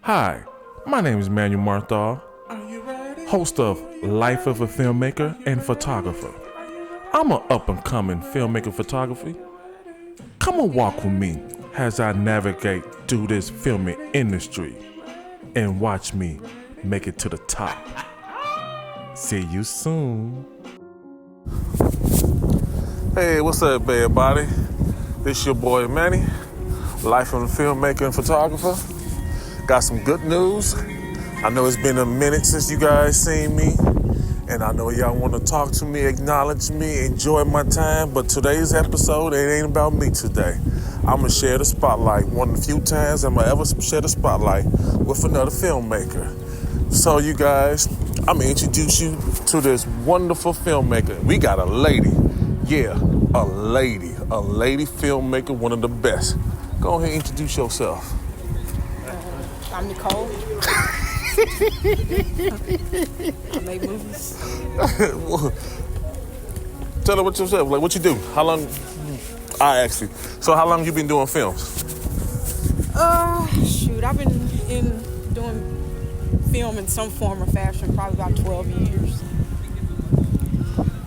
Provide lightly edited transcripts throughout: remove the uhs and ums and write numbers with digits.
Hi, my name is Manuel Marthal, host of Life of a Filmmaker and Photographer. I'm an up-and-coming filmmaker photography. Come and walk with me as I navigate through this filming industry and watch me make it to the top. See you soon. Hey, what's up, everybody? This your boy Manny, Life of a Filmmaker and Photographer. Got some good news. I know it's been a minute since you guys seen me, and I know y'all want to talk to me, acknowledge me, enjoy my time, but today's episode, it ain't about me today. I'm going to share the spotlight. One of the few times I'm going to ever share the spotlight with another filmmaker. So you guys, I'm going to introduce you to this wonderful filmmaker. We got a lady. Yeah, a lady filmmaker, one of the best. Go ahead and introduce yourself. I'm Nicole. I make movies. Tell her what yourself, like what you do. How long? So how long you been doing films? I've been doing film in some form or fashion probably about 12 years.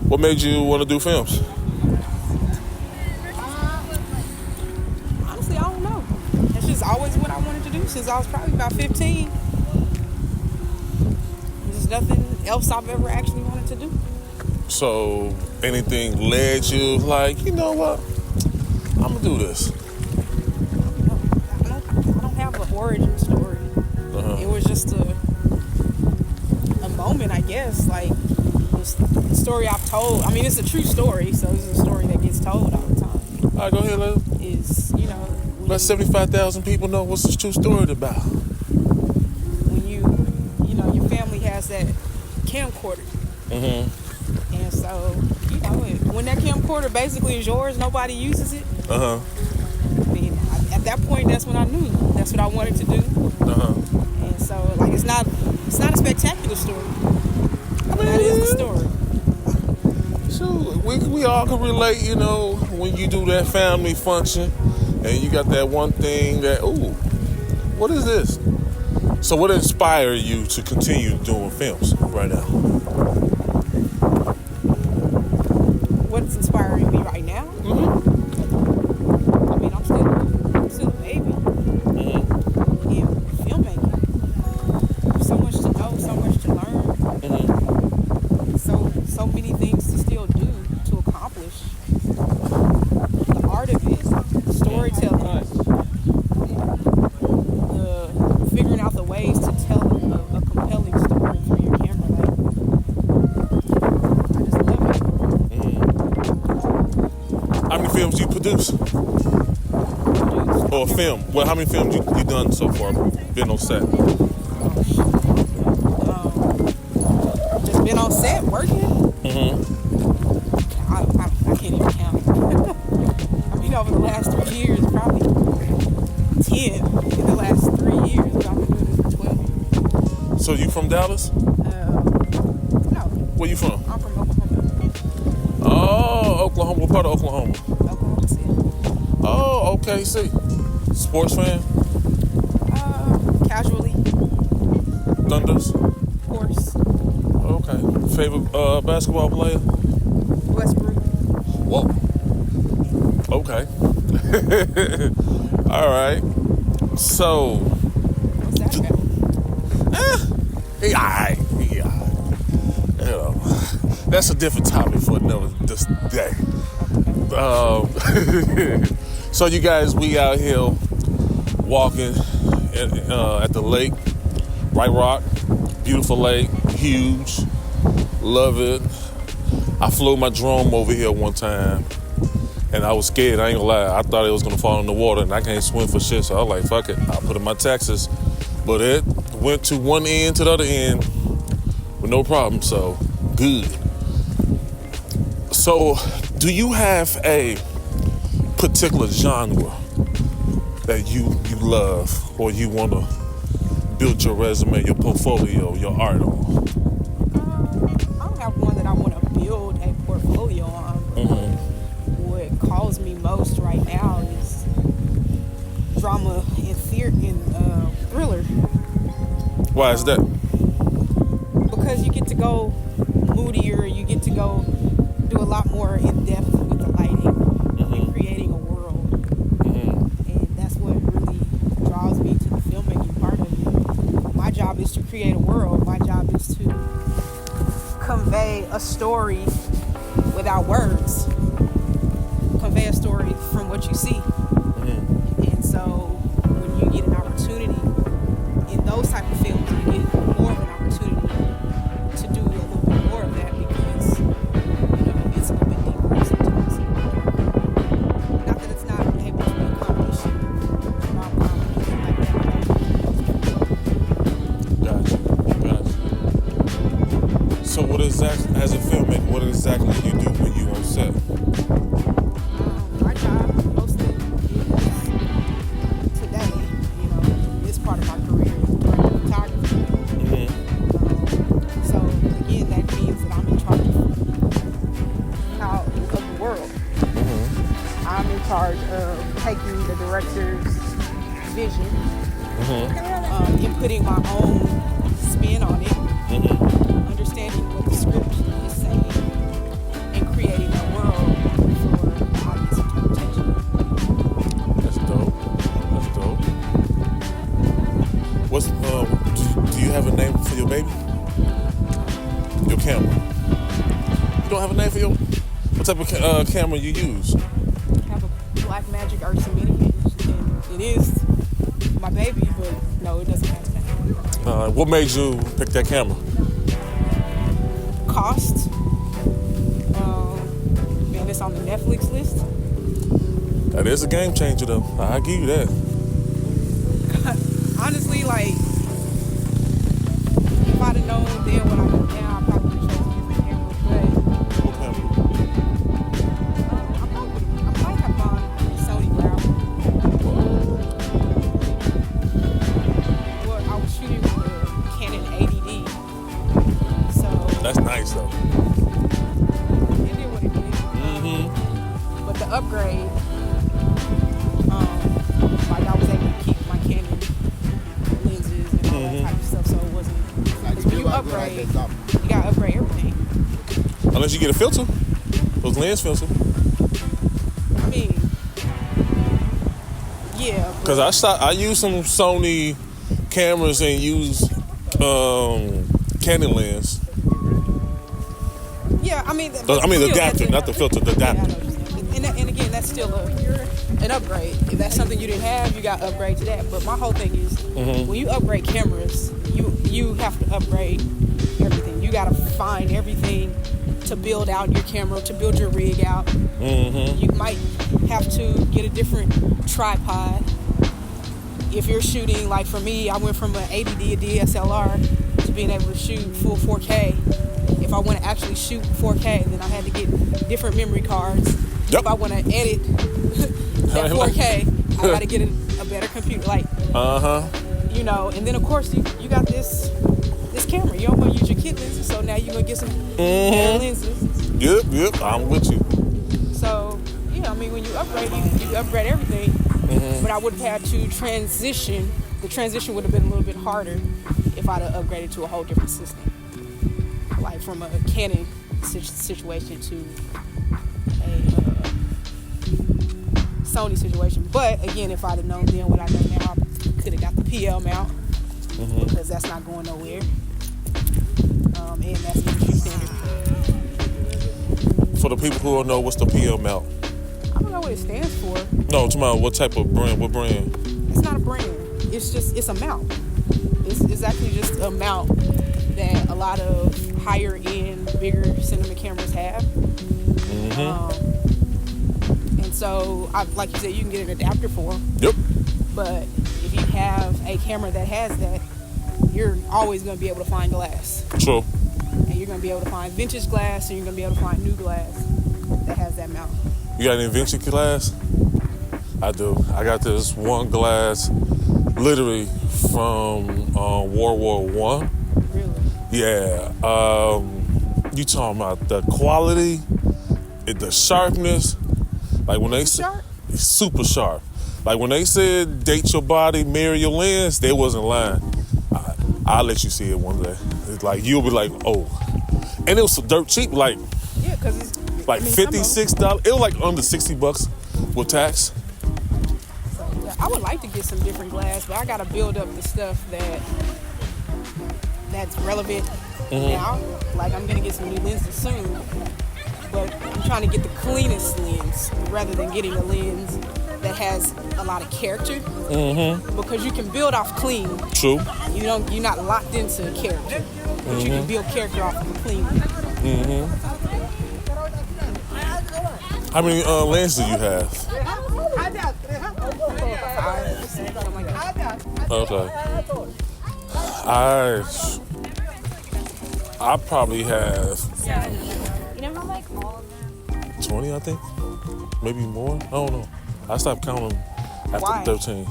What made you want to do films? Honestly, I don't know. That's just always what I wanted to do since I was probably about 15. There's nothing else I've ever actually wanted to do. So anything led you like, you know what? I'm going to do this. I don't have an origin story. Uh-huh. It was just a moment, I guess. Like, the story I've told. I mean, it's a true story, so it's a story that gets told all the time. All right, go ahead, Lil. Let 75,000 people know what's this true story about. When your family has that camcorder. Mm-hmm. And so, when that camcorder basically is yours, nobody uses it. Uh-huh. I mean, at that point, that's when I knew that's what I wanted to do. Uh-huh. And so, like, it's not a spectacular story. That is the story. So we all can relate, when you do that family function and you got that one thing that, ooh, what is this? So what inspired you to continue doing films right now? What's inspiring me right now? Mm-hmm. I mean, I'm still a baby. Mm-hmm. In filmmaking. So much to know, so much to learn. Mm-hmm. So many things to still do to accomplish. The art of it, the storytelling, figuring out the ways to tell a compelling story through your camera. Like, I just love it. Mm-hmm. How many films do you produce? Or film? Well, how many films you done so far? Been on set? Just been on set working. Mm-hmm. I can't even count. I mean, over the last 3 years, probably 10 in the last 3 years. But I've been doing this for 12 years. So you from Dallas? No. Where you from? I'm from Oklahoma. Oh, Oklahoma. What part of Oklahoma? Oklahoma City. Oh, okay. See, sports fan? Casually. Thunders? Of course. Okay. Favorite basketball player? Westbrook. Whoa. Okay. All right. So. What's that about? He all right. That's a different topic for another this day. So you guys, we out here walking at the lake, White Rock, beautiful lake, huge, love it. I flew my drone over here one time, and I was scared, I ain't gonna lie. I thought it was gonna fall in the water, and I can't swim for shit, so I was like, fuck it, I'll put in my taxes. But it went to one end to the other end with no problem, so good. So, do you have a particular genre that you love or you want to build your resume, your portfolio, your art on? I don't have one that I want to build a portfolio on. Mm-hmm. What calls me most right now is drama and thriller. Why is that? Because you get to go moodier, you get to go do a lot more in depth with the lighting and creating a world. And that's what really draws me to the filmmaking part of it. My job is to create a world. My job is to convey a story without words. Convey a story from what you see. And so when you get an opportunity in those type of films, you get more of an opportunity to do a little bit more of that because, it's a little bit deeper sometimes. Not that it's not able to be accomplished rom-com or anything like that. Gotcha. So what exactly, as a filmmaker, what exactly you do when you on set? My job mostly is today, this part of my career is directing photography. So again, that means that I'm in charge of the world. I'm in charge of taking the director's vision, inputting my own spin on it, understanding what the script is saying, and creating a world for audience interpretation. That's dope. What's do you have a name for your baby? Your camera. You don't have a name for your. What type of camera you use? I have a Black Magic Ursa Mini, and it is my baby, but no, it doesn't have that. What made you pick that camera? Cost. Man, it's on the Netflix list. That is a game changer, though. I'll give you that. Honestly, like, if I'd have known then what I know now, I probably would have chosen a different camera. But What camera? I might have gone Sony Ground. Well, I was shooting with the Canon 80D. So That's nice, though. it did what it did. But the upgrade, like I was able to keep my Canon lenses and all that type of stuff, so it wasn't. Because when you upgrade, you gotta upgrade everything. Unless you get a filter. Those lens filter. I mean, yeah. Because I use some Sony cameras and use Canon lens. Yeah, I mean. The adapter, not the filter, the Yeah, I adapter. know what you're saying. And again, that's still an upgrade. If that's something you didn't have, you got to upgrade to that. But my whole thing is, when you upgrade cameras, you have to upgrade everything. You got to find everything to build out your camera, to build your rig out. You might have to get a different tripod. If you're shooting, like for me, I went from an 80D DSLR to being able to shoot full 4K. If I want to actually shoot 4K, then I had to get different memory cards. Yep. If I want to edit that 4K, I got to get a better computer. Like, and then of course you got this camera. You don't want to use your kit lenses, so now you're gonna get some better lenses. Yep, I'm with you. So yeah, I mean when you upgrade, you upgrade everything. But I would have had to transition. The transition would have been a little bit harder if I'd have upgraded to a whole different system, like from a Canon situation to a Sony situation. But again, if I'd have known then what I know now, I could have got the PL mount because that's not going nowhere, and that's industry standard. For the people who don't know, what's the PL mount? I don't know what it stands for. No, tomorrow, what type of brand? What brand? It's not a brand. It's a mount. It's actually just a mount that a lot of higher end, bigger cinema cameras have. And so, like you said, you can get an adapter for them. Yep. But if you have a camera that has that, you're always going to be able to find glass. True. And you're going to be able to find vintage glass, and you're going to be able to find new glass that has that mount. You got any vintage glass? I do. I got this one glass, literally from World War I. Really? Yeah. You talking about the quality, the sharpness? Like when they said, Sharp? it's super sharp. Like when they said date your body, mirror your lens, they wasn't lying. I'll let you see it one day. It's like, you'll be like, oh. And it was dirt cheap, like Yeah, because it's like $56. It was like under $60 with tax. So, yeah, I would like to get some different glass, but I gotta build up the stuff that's relevant now. Like I'm gonna get some new lenses soon, but I'm trying to get the cleanest lens rather than getting a lens that has a lot of character. Because you can build off clean. True. You're not locked into character, but you can build character off of a clean lens. How many lenses do you have? Something like that. Okay. I probably have 20, I think. Maybe more. I don't know. I stopped counting after Why? 13.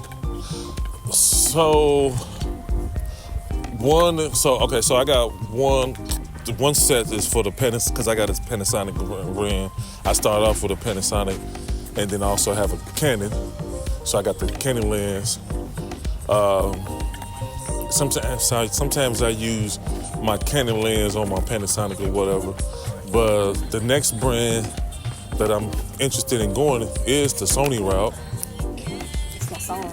So I got one set is for the Panasonic, because I got a Panasonic ring. I started off with a Panasonic, and then I also have a Canon. So I got the Canon lens. Sometimes I use my Canon lens on my Panasonic or whatever. But the next brand that I'm interested in going is the Sony route. It's my song.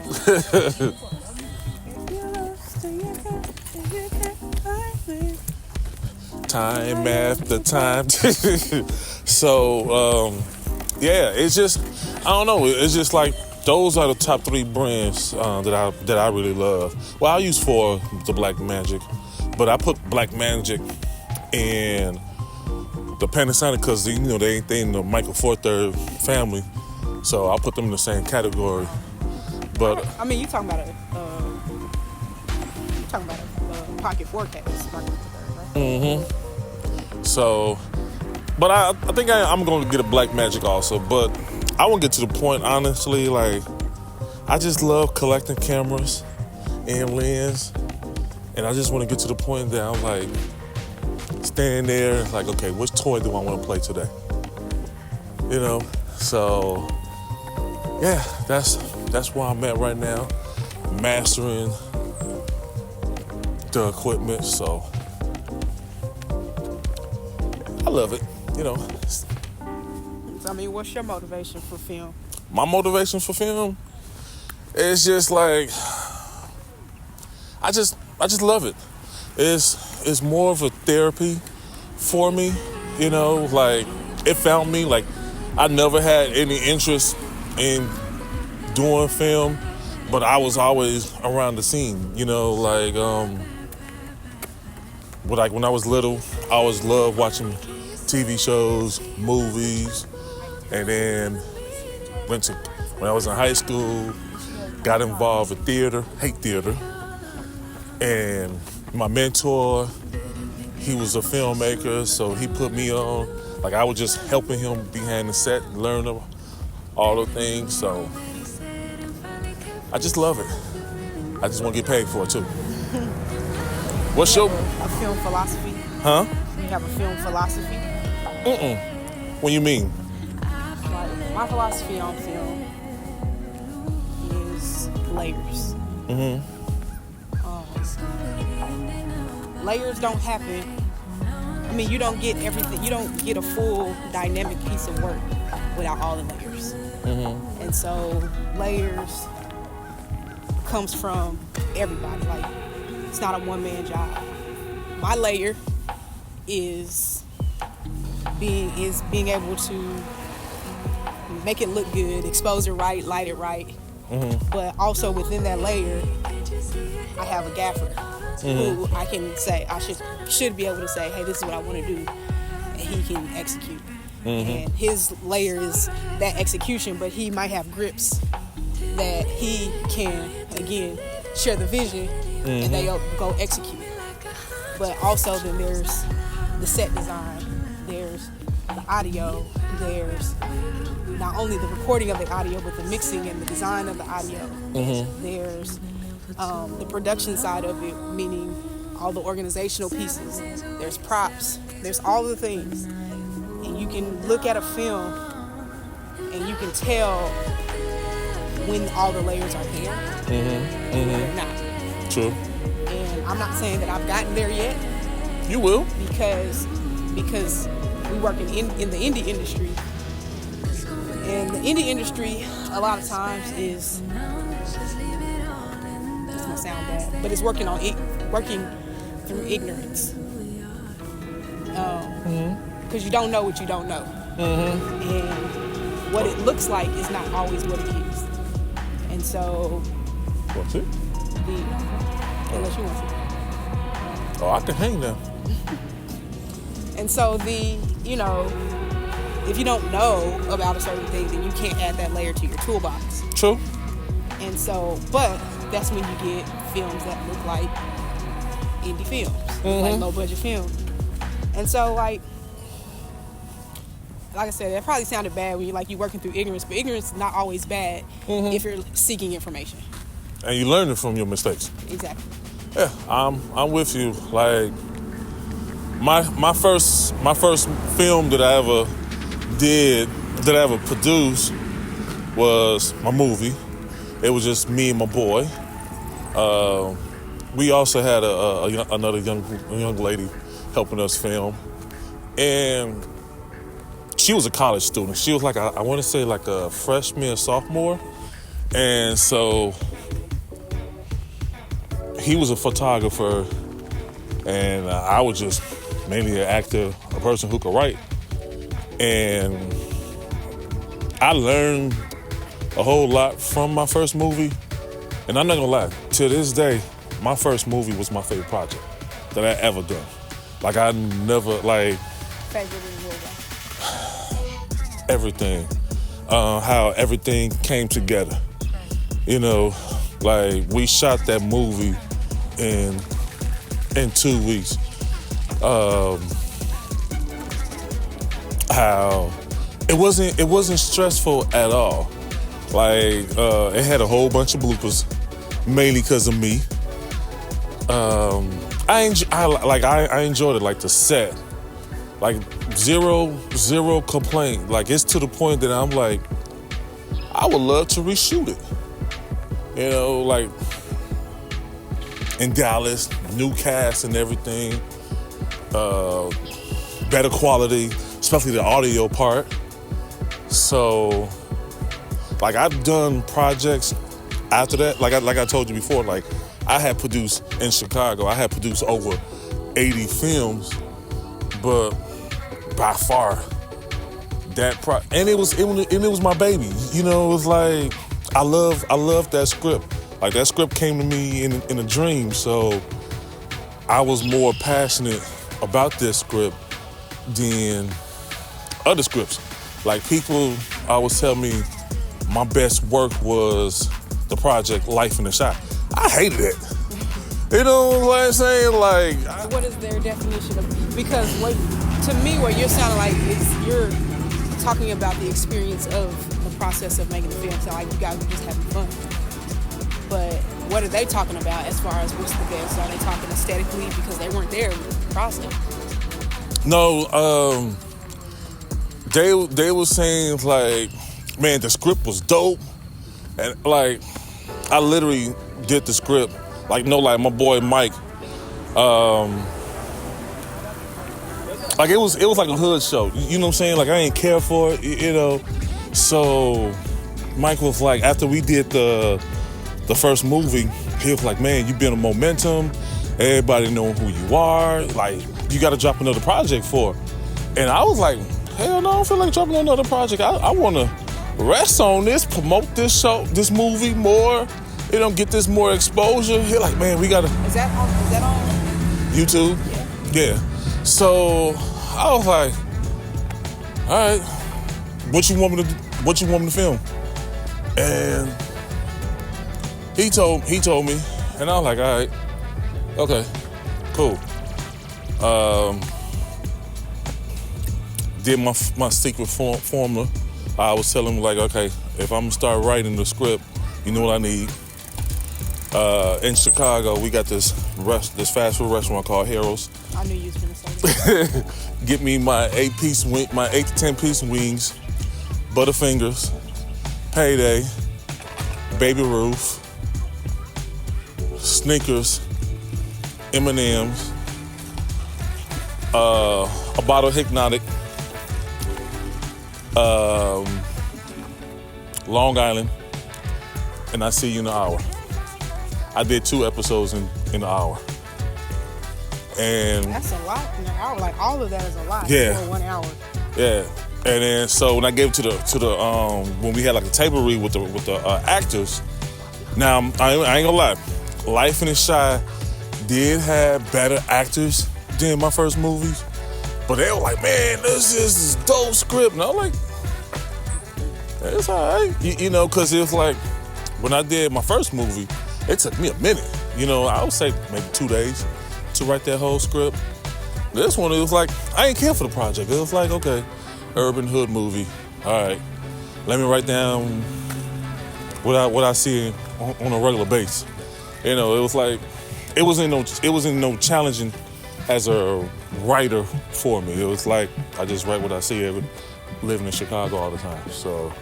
Time after time. So, yeah, it's just, I don't know. It's just like, those are the top 3 brands that I really love. Well, I use 4, the Black Magic, but I put Black Magic and the Panasonic because they in the Micro Four Third family, so I'll put them in the same category. But I mean, you talking about a Pocket Forecast, Micro Four Third, right? So, but I think I'm going to get a Black Magic also, but I won't get to the point, honestly, like, I just love collecting cameras and lens, and I just want to get to the point that I'm like, standing there, like, okay, which toy do I want to play today? So, yeah, that's where I'm at right now, mastering the equipment, so I love it, So, I mean, what's your motivation for film? My motivation for film is just like, I just love it. It's more of a therapy for me, like, it found me. Like, I never had any interest in doing film, but I was always around the scene, like when I was little, I always loved watching TV shows, movies, and then when I was in high school, got involved with theater, hate theater, and my mentor, he was a filmmaker, so he put me on. Like, I was just helping him behind the set, learn all the things, so I just love it. I just want to get paid for it, too. What's your... A film philosophy? Huh? You have a film philosophy? What do you mean? Like, my philosophy on film is layers. Layers don't happen. I mean, you don't get everything. You don't get a full dynamic piece of work without all the layers. And so layers comes from everybody. Like, it's not a one-man job. My layer is being able to make it look good, expose it right, light it right. But also within that layer, I have a gaffer who I can say, I should be able to say, hey, this is what I want to do, and he can execute. And his layer is that execution, but he might have grips that he can, again, share the vision, and they go execute. But also then there's the set design, there's the audio, there's not only the recording of the audio, but the mixing and the design of the audio. There's the production side of it, meaning all the organizational pieces. There's props. There's all the things. And you can look at a film and you can tell when all the layers are there and when they're not. True. And I'm not saying that I've gotten there yet You will. because we work in the indie industry. And the indie industry, a lot of times, is, it's gonna sound bad, but it's working through ignorance. Because you don't know what you don't know, and what it looks like is not always what it is. And so, What's it? unless you want to. Oh, I can hang now. And so if you don't know about a certain thing, then you can't add that layer to your toolbox. True. And so, but that's when you get films that look like indie films, like low budget films. And so, like I said, that probably sounded bad when you're working through ignorance, but ignorance is not always bad if you're seeking information. And you learning from your mistakes. Exactly. Yeah, I'm with you. Like my first film that I ever did, that I ever produced, was my movie. It was just me and my boy. We also had another young lady helping us film, and she was a college student. She was I want to say like a freshman or sophomore, and so he was a photographer, and I was just mainly an actor, a person who could write. And I learned a whole lot from my first movie. And I'm not gonna lie, to this day, my first movie was my favorite project that I ever done. I never, everything. How everything came together. We shot that movie in 2 weeks. How it wasn't stressful at all. It had a whole bunch of bloopers, mainly because of me. I enjoyed it, the set. Zero complaint. It's to the point that I'm I would love to reshoot it. In Dallas, new cast and everything, better quality, especially the audio part. So, I've done projects after that. Like I told you before, I had produced in Chicago, I had produced over 80 films, but by far, and it was my baby. It was I love that script. That script came to me in a dream, so I was more passionate about this script than other scripts. People always tell me my best work was the project Life in the Shot. I hated it. You know what I'm saying? What is their definition of? Because to me, what you're sounding like is you're talking about the experience of the process of making the film. So you guys were just having fun. But what are they talking about as far as what's the best? Are they talking aesthetically because they weren't there with the process? No, they were saying man, the script was dope, and I literally did the script. My boy Mike, it was like a hood show. You know what I'm saying? I ain't care for it, So Mike was after we did the first movie, he was man, you been a momentum. Everybody know who you are. You got to drop another project for. And I was hell no, I don't feel like dropping another project. I want to rest on this, promote this show, this movie more. Get this more exposure. He man, we got to. Is that on YouTube? Yeah. So I was all right, what you want me to film? And he told me, and I was all right, okay, cool. Did my secret formula. I was telling him okay, if I'm gonna start writing the script, you know what I need. In Chicago, we got this fast food restaurant called Heroes. I knew you was gonna say that. Get me my 8 to 10-piece wings, Butterfingers, Payday, Baby Ruth, Snickers, M&M's, a bottle of Hypnotic, Long Island, and I see you in an hour. I did 2 episodes in an hour. And that's a lot in an hour. Like all of that is a lot for 1 hour. Yeah. And then so when I gave it to the when we had like a table read with the actors. Now I ain't gonna lie, Life in the Shy did have better actors than my first movies, but they were like, man, this is dope script, and I was like, it's all right, you know, because it was like when I did my first movie, it took me a minute, you know, I would say maybe 2 days to write that whole script. This one, it was like I ain't care for the project. It was like, okay, urban hood movie. All right, let me write down what I see on a regular basis. You know, it was like it wasn't no challenging as a writer for me. It was like I just write what I see living in Chicago all the time. So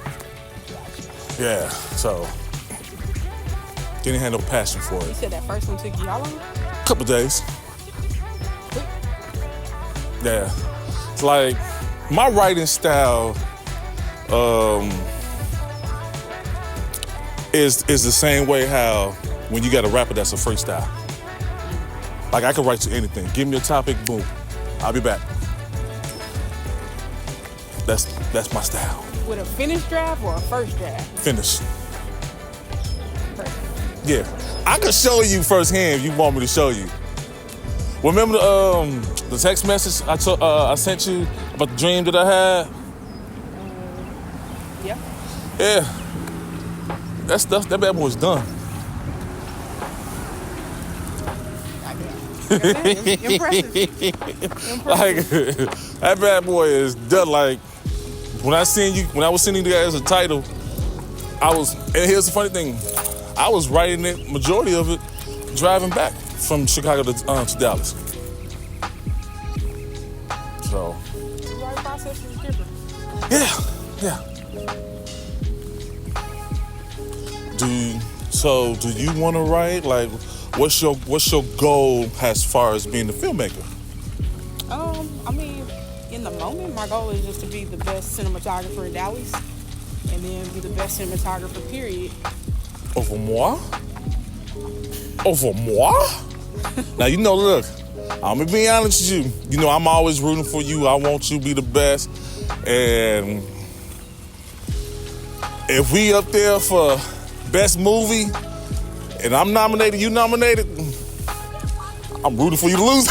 yeah, so didn't have no passion for it. You said that first one took you how long? Couple days. Yeah, it's like my writing style is the same way how when you got a rapper that's a freestyle. Like I can write to anything. Give me a topic, boom, I'll be back. That's my style. With a finished draft or a first draft? Finish. Perfect. Yeah, I could show you firsthand if you want me to show you. Remember the text message I sent you about the dream that I had? Yeah. Yeah. That bad boy's done. Impressive. Like that bad boy is done. Like when I was sending you guys a title, and here's the funny thing, I was writing it, majority of it, driving back from Chicago to Dallas. So. The writing process is different. Yeah. Do you want to write? Like, what's your goal as far as being a filmmaker? I mean, in the moment, my goal is just to be the best cinematographer in Dallas, and then be the best cinematographer, period. Over moi? Now, you know, look, I'm gonna be honest with you. You know, I'm always rooting for you. I want you to be the best. And if we up there for best movie, and I'm nominated, you nominated, I'm rooting for you to lose.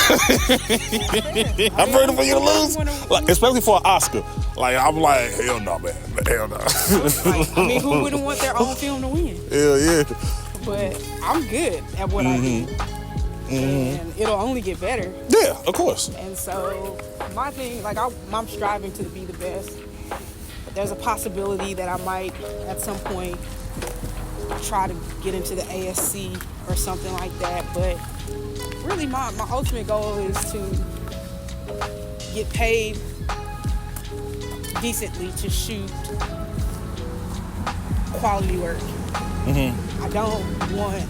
I'm rooting for you to lose. Like, especially for an Oscar. Like, I'm like, hell no, man. Hell no. Like, I mean, who wouldn't want their own film to win? Hell yeah. But I'm good at what I do. And it'll only get better. Yeah, of course. And so my thing, like I'm striving to be the best. But there's a possibility that I might, at some point, try to get into the ASC or something like that. But really, my ultimate goal is to get paid decently to shoot quality work. I don't want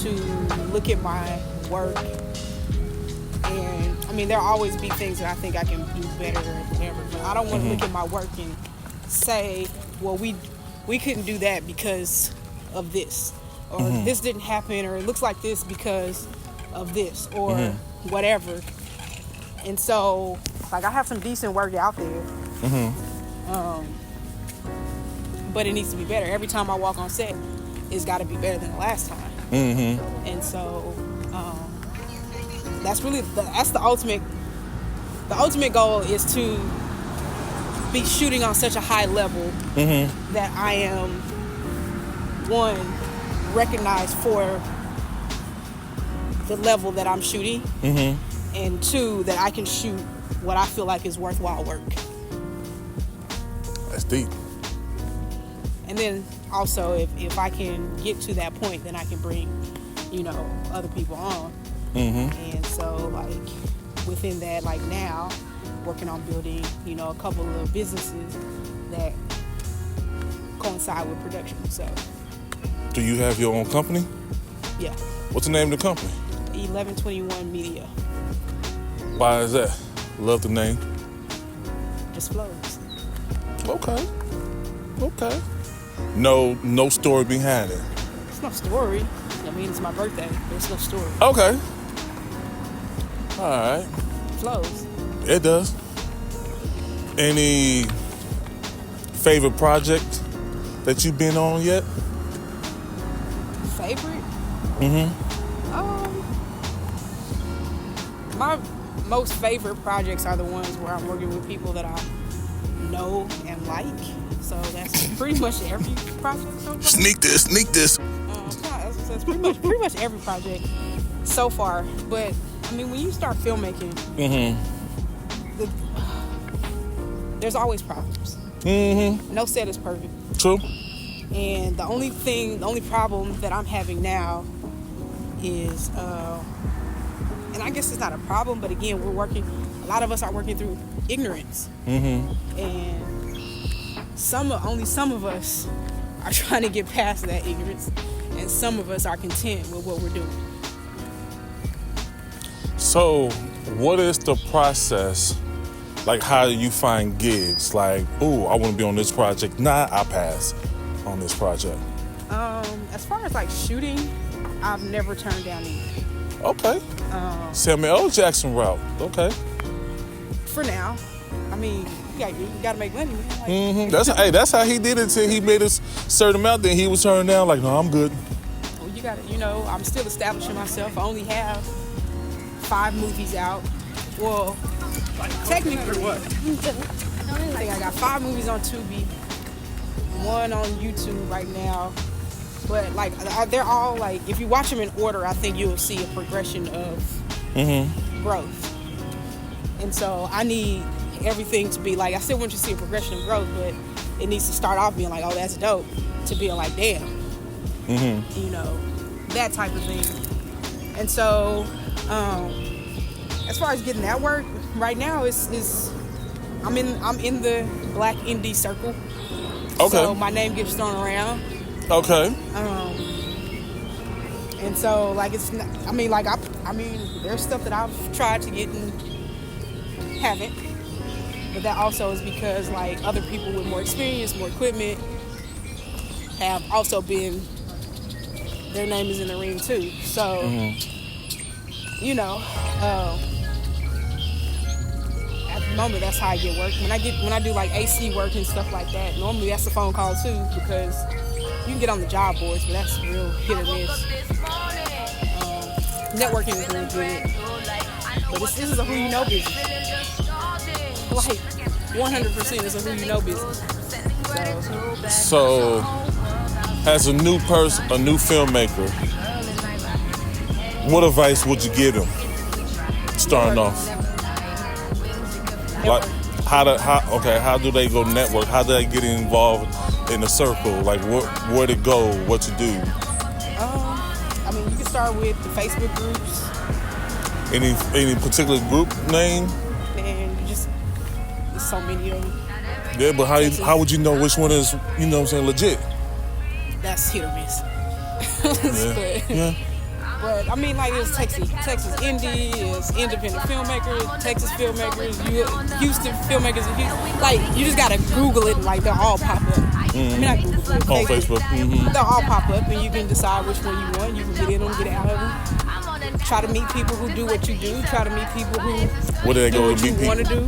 to look at my work and, I mean, there'll always be things that I think I can do better or whatever, but I don't want to look at my work and say, well, we couldn't do that because of this, or this didn't happen, or it looks like this because of this, or whatever. And so, like, I have some decent work out there, but it needs to be better. Every time I walk on set, it's got to be better than the last time. And so that's the ultimate. The ultimate goal is to be shooting on such a high level that I am, one, recognized for the level that I'm shooting, and two, that I can shoot what I feel like is worthwhile work. That's deep. And then also, if I can get to that point, then I can bring, other people on. And so, like, within that, like now, working on building, a couple of businesses that coincide with production. So. Do you have your own company? Yeah. What's the name of the company? 1121 Media. Why is that? Love the name. Just flows. Okay. No story behind it. It's no story. I mean, it's my birthday. There's no story. Okay. All right. It flows. It does. Any favorite project that you've been on yet? Favorite? Mm-hmm. My most favorite projects are the ones where I'm working with people that I know and like. So that's pretty much every project so far. Sneak this. That's pretty much every project so far. But I mean, when you start filmmaking, there's always problems. No set is perfect. True. And the only problem that I'm having now is, and I guess it's not a problem, but again, a lot of us are working through ignorance. And only some of us are trying to get past that ignorance, and some of us are content with what we're doing. So, what is the process? Like, how do you find gigs? Like, ooh, I want to be on this project. Nah, I pass on this project. As far as like shooting, I've never turned down anything. Okay. Samuel L. Jackson route. Okay. For now, I mean, you gotta make money, man. Like, That's how he did it till he made a certain amount. Then he was turned down. Like, no, I'm good. well, you gotta, I'm still establishing myself. I only have 5 movies out. Well, technically, what? I think I got 5 movies on Tubi, 1 on YouTube right now. But like, they're all like, if you watch them in order, I think you'll see a progression of growth. And so I need everything to be like, I still want you to see a progression of growth, but it needs to start off being like, oh, that's dope, to being like, damn. That type of thing. And so, as far as getting that work, right now I'm in the black indie circle. Okay. So my name gets thrown around. Okay. And so like it's not, I mean there's stuff that I've tried to get and haven't. But that also is because like other people with more experience, more equipment have also been, their name is in the ring too. So at the moment that's how I get work. When I do like AC work and stuff like that, normally that's a phone call too, because you can get on the job boards, but that's real hit or miss. Networking is really good, but this is a who you know business. Like 100% is a who you know business. So as a new filmmaker, what advice would you give them starting off? Like, how do they go network? How do they get involved in the circle? Like, where to go, what to do? I mean, you can start with the Facebook groups. Any particular group name? And there's so many of them. Yeah, but how would you know which one is, legit? That's hit or miss. Yeah. But I mean, like, it's Texas Indie, it's independent filmmakers, Texas filmmakers, Houston filmmakers in Houston. Like, you just gotta Google it, and like they'll all pop up. I mean, not Google it, On Facebook. They'll all pop up, and you can decide which one you want. You can get in them, get out of them. Try to meet people who do what you do. Try to meet people who Where do they do go what to you meet people? want to do.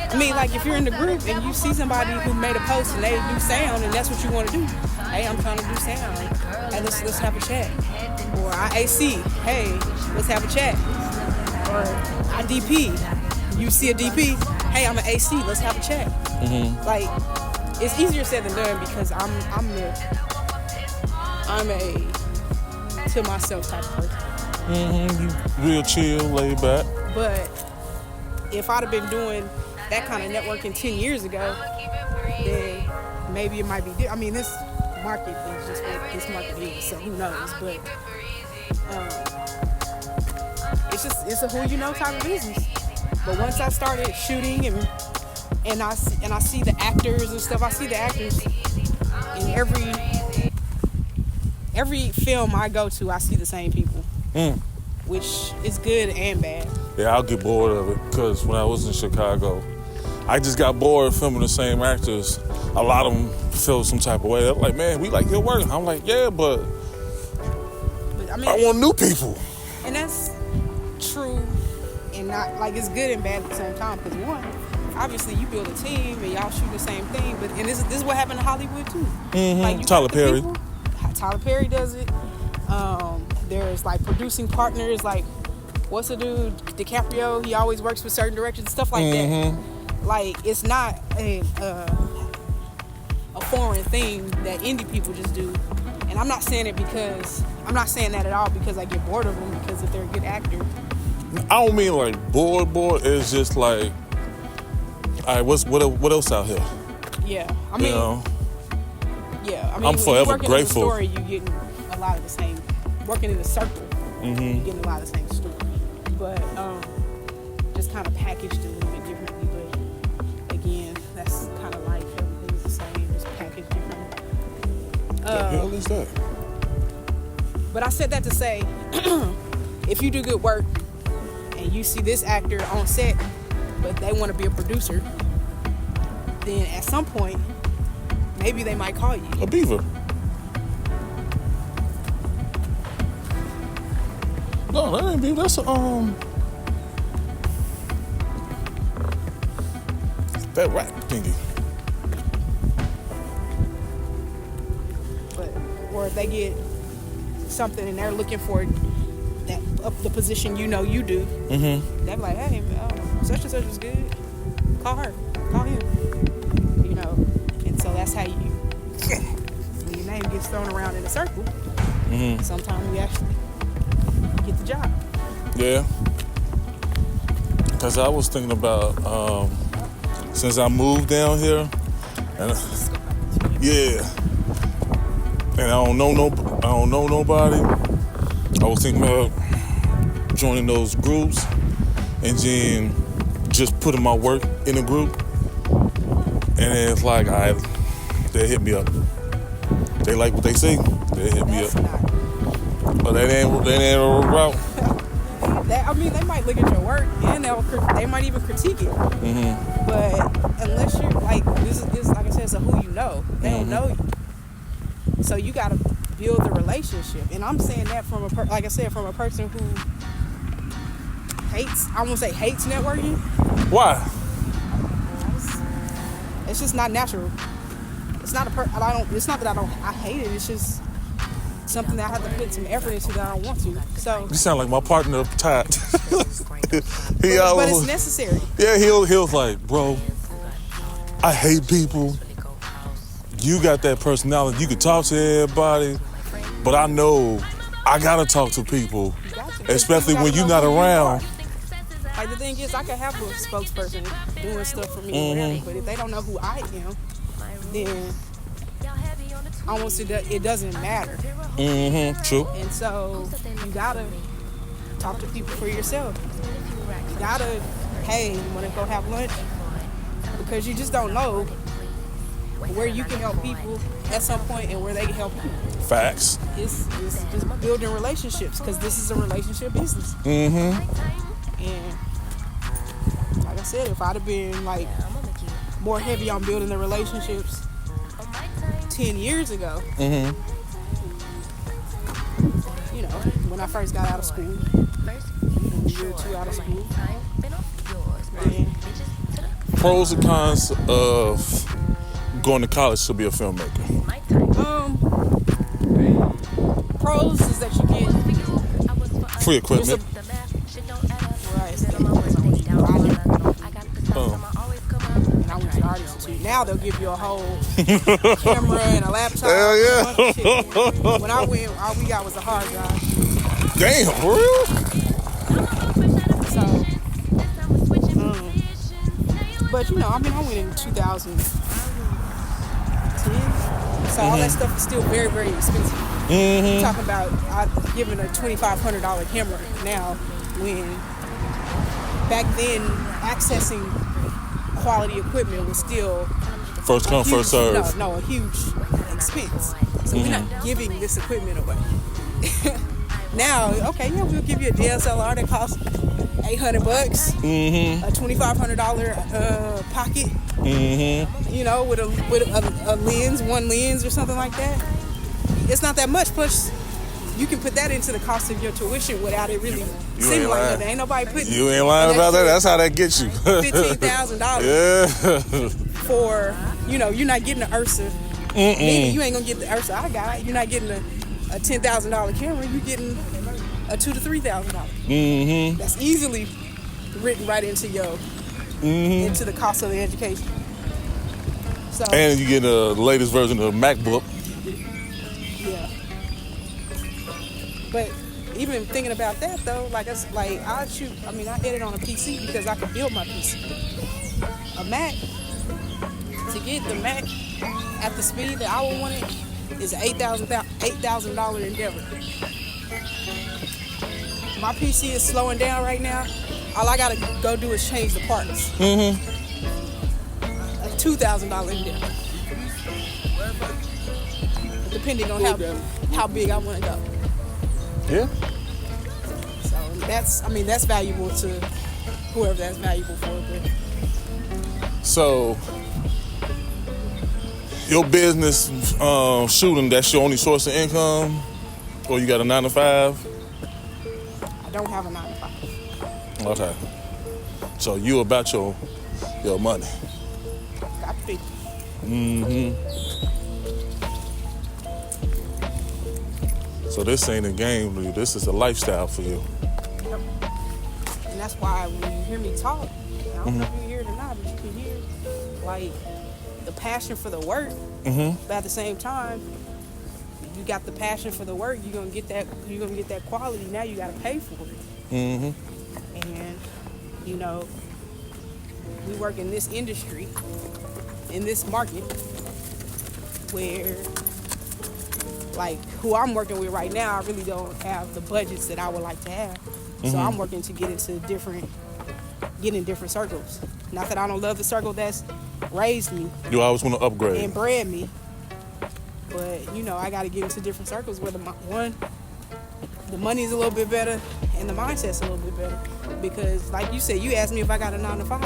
I mean, like, if you're in the group and you see somebody who made a post and they do sound, and that's what you want to do. Hey, I'm trying to do sound. Hey, let's have a chat. Or I AC. Hey, let's have a chat. Or I DP. You see a DP. Hey, I'm an AC. Let's have a chat. Like, it's easier said than done because I'm a to myself type of person. You real chill, laid back. But if I'd have been doing that kind of networking 10 years ago, then maybe it might be. I mean, this market is just what this market is, so who knows? But it's a who you know type of business. But once I started shooting and I see the actors and stuff, I see the actors in every film I go to. I see the same people. which is good and bad. Yeah, I'll get bored of it because when I was in Chicago, I just got bored of filming the same actors. A lot of them feel some type of way. They're like, man, we like your work. I'm like, yeah, but I want new people. And that's true, and not like it's good and bad at the same time. Because one, obviously, you build a team and y'all shoot the same thing. But and this is what happened in Hollywood too. Like you Tyler Perry. Tyler Perry does it. There's like producing partners, like what's the dude DiCaprio? He always works with certain directors, stuff like that. Like it's not a foreign thing that indie people just do. And I'm not saying that at all because I get bored of them, because if they're a good actor. I don't mean like bored. It's just like, all right, what else out here? Yeah, I mean, yeah, I mean, I'm forever when you grateful. In the story, you getting a lot of the same. Working in a circle, you getting a lot of the same story, but just kind of packaged a little bit differently. But again, that's kind of life. Everything's the same, just packaged differently. The hell is that? But I said that to say, if you do good work and you see this actor on set, but they want to be a producer, then at some point, maybe they might call you. A beaver. No, that ain't beaver. That's that rat thingy. But or if they get something and they're looking for that up the position you do, they're like, hey, such and such is good. Call her, call him. And so that's how when your name gets thrown around in a circle, sometimes you actually get the job. Yeah. Because I was thinking about since I moved down here, and I don't know nobody. I was thinking about joining those groups and then just putting my work in a group, and then it's like, they hit me up. They like what they see, they hit me up. But that ain't a route. They might look at your work and they might even critique it. But unless you're like, this like I said, it's a who you know. They don't know you. So you got to build the relationship. And I'm saying that from from a person who hates, I won't say hates networking. Why? It's just not natural. It's not it's not that I hate it. It's just something that I have to put some effort into that I don't want to. So you sound like my partner, Todd. but it's necessary. Yeah, he was like, bro, I hate people. You got that personality. You can talk to everybody, but I know I gotta talk to people, especially when you're not around. Like the thing is, I could have a spokesperson doing stuff for me, or whatever, but if they don't know who I am, then almost it doesn't matter. True. And so you gotta talk to people for yourself. You gotta, hey, you wanna go have lunch? Because you just don't know where you can help people at some point and where they can help you. Facts. It's just building relationships, because this is a relationship business. And like I said, if I'd have been like more heavy on building the relationships 10 years ago, when I first got out of school, a year or two out of school. Pros and cons of going to college to be a filmmaker. Pros is that you get free equipment. And I went to the Art Institute. Now they'll give you a whole camera and a laptop. Hell yeah. When I went, all we got was a hard drive. Damn, for real? So, but I went in 2010. So all that stuff is still very, very expensive. I'm talking about giving a $2,500 camera now, when back then accessing quality equipment was still first come, first serve. No, a huge expense. So we're not giving this equipment away. Now, okay, yeah, we'll give you a DSLR that costs $800, a $2,500 pocket, you know, with a lens, one lens or something like that. It's not that much. Plus, you can put that into the cost of your tuition without it really seeming like nothing. Ain't nobody putting. You ain't lying about that. That's how that gets you. $15,000. Yeah. For, you know, you're not getting the Ursa. You ain't gonna get the Ursa I got. You're not getting a $10,000 camera. You're getting a $2,000 to $3,000. That's easily written right into your into the cost of the education. So, and you get the latest version of the MacBook. Yeah. But even thinking about that though, I edit on a PC because I can build my PC. A Mac, to get the Mac at the speed that I would want it is an $8,000 endeavor. My PC is slowing down right now. All I gotta go do is change the parts. A $2,000 endeavor. Depending on how big I want to go. Yeah. So that's valuable to whoever that's valuable for. But. So your business shooting, that's your only source of income, or you got a 9 to 5? I don't have a 9 to 5. Okay. So you about your money. Got to be. So this ain't a game for you. This is a lifestyle for you. Yep. And that's why when you hear me talk, I don't know if you hear it or not, but you can hear like the passion for the work. But at the same time, you got the passion for the work. You're gonna get that quality. Now you gotta pay for it. And you know, we work in this industry, in this market, where like who I'm working with right now, I really don't have the budgets that I would like to have. So I'm working to get in different circles. Not that I don't love the circle that's raised me. You always want to upgrade and bred me, but you know I got to get into different circles where the money is a little bit better and the mindset's a little bit better. Because like you said, you asked me if I got a 9 to 5.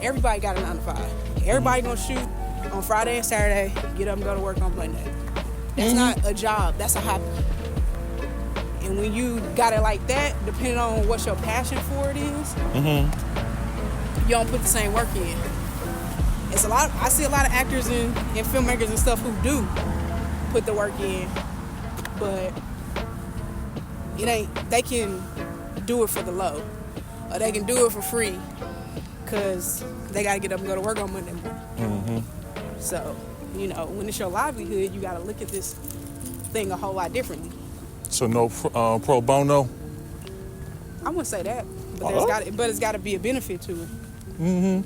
Everybody got a 9 to 5. Everybody gonna shoot on Friday and Saturday, get up and go to work on Monday. That's not a job, that's a hobby. And when you got it like that, depending on what your passion for it is, you don't put the same work in. I see a lot of actors and filmmakers and stuff who do put the work in, but they can do it for the low, or they can do it for free because they got to get up and go to work on Monday morning. So, you know, when it's your livelihood, you got to look at this thing a whole lot differently. So no pro bono? I wouldn't say that, but it's got to be a benefit to it.